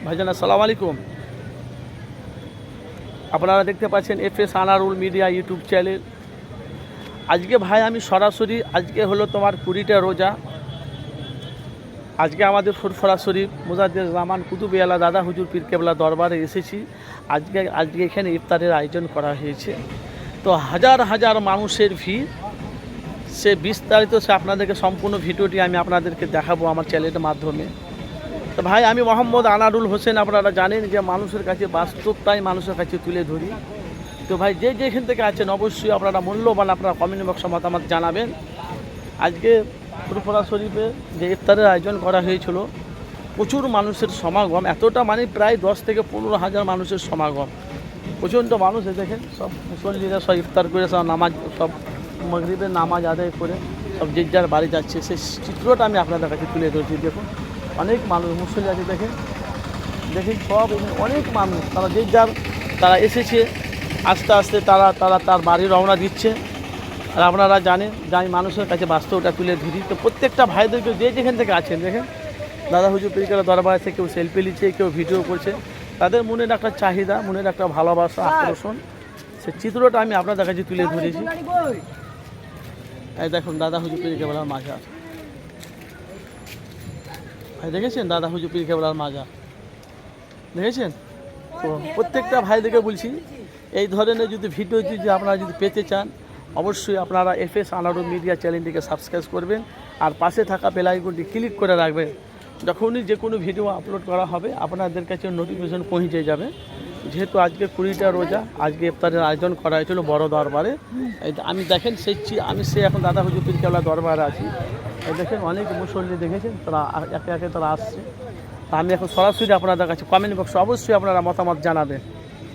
ভাইজান আসসালামু আলাইকুম। আপনারা দেখতে পাচ্ছেন FS Anarul media YouTube channel. আজকে ভাই আমি সরাসরি আজকে হলো তোমার 20টা রোজা। আজকে আমাদের ফুরফুরা শরীফ মুজাদ্দেদ জামান কুতুবিয়ালা দাদা হুজুর পীর কেবলা দরবারে এসেছি। আজকে এখানে ইফতারের আয়োজন করা হয়েছে। তো হাজার হাজার মানুষের ভিড়। সে বিস্তারিত আপনাদেরকে সম্পূর্ণ ভিডিওটি আমি আপনাদেরকে দেখাবো আমার চ্যানেলের মাধ্যমে। তো ভাই আমি মোহাম্মদ আনারুল হোসেন, আপনারা জানেন যে মানুষের কাছে বাস্তবটাই মানুষের কাছে তুলে ধরি। তো ভাই যেখান থেকে আছেন অবশ্যই আপনারা মূল্যবান আপনারা কমেন্ট বক্সে মতামত জানাবেন। আজকে ফুরফুরা শরীফে যে ইফতারের আয়োজন করা হয়েছিল, প্রচুর মানুষের সমাগম, এতটা মানে প্রায় 10 থেকে 15,000 মানুষের সমাগম। প্রচণ্ড মানুষ দেখেন, সব মুসল্লিরা সব ইফতার করে সব নামাজ, সব মাগরিবের নামাজ আদায় করে সব যে যার বাড়ি যাচ্ছে। সেই চিত্রটা আমি আপনাদের কাছে তুলে ধরছি। দেখুন অনেক মানুষ মুসল্লি আছে, দেখেন সব অনেক মানুষ, তারা যে যার তারা এসেছে। আস্তে আস্তে তারা তার বাড়ি রওনা দিচ্ছে। আর আপনারা জানেন যে আমি মানুষের কাছে বাস্তবটা তুলে ধরি। তো প্রত্যেকটা ভাইদেরকে যেখান থেকে আছেন, দেখেন দাদা হুজুর পীর কেবলা দরবার আছে, কেউ সেলফি নিচ্ছে, কেউ ভিডিও করছে। তাদের মনের একটা চাহিদা, মনের একটা ভালোবাসা, আকর্ষণ, সে চিত্রটা আমি আপনাদের কাছে তুলে ধরেছি। এই দেখুন দাদা হুজুর পীর কেবলার মাজার, ভাই দেখেছেন দাদা হুজুর পীর কেবলার মাজার দেখেছেন। তো প্রত্যেকটা ভাইদেরকে বলছি, এই ধরনের যদি ভিডিও যদি আপনারা যদি পেতে চান, অবশ্যই আপনারা এফএস আনারুল মিডিয়া চ্যানেলটিকে সাবস্ক্রাইব করবেন আর পাশে থাকা বেল আইকনটি ক্লিক করে রাখবেন। যখনই যে কোনো ভিডিও আপলোড করা হবে আপনাদের কাছে নোটিফিকেশন পৌঁছে যাবে। যেহেতু আজকে 20টা রোজা, আজকে ইফতারের আয়োজন করা হয়েছিল বড় দরবারে। আমি দেখেন আমি এখন দাদা হুজুর পীর কেবলা দরবারে আছি। এই দেখেন অনেক মুসল্লি দেখেছেন, তারা একে একে তারা আসছে। আমি এখন সরাসরি আপনাদের কাছে কমেন্ট বক্সে অবশ্যই আপনারা মতামত জানাবেন।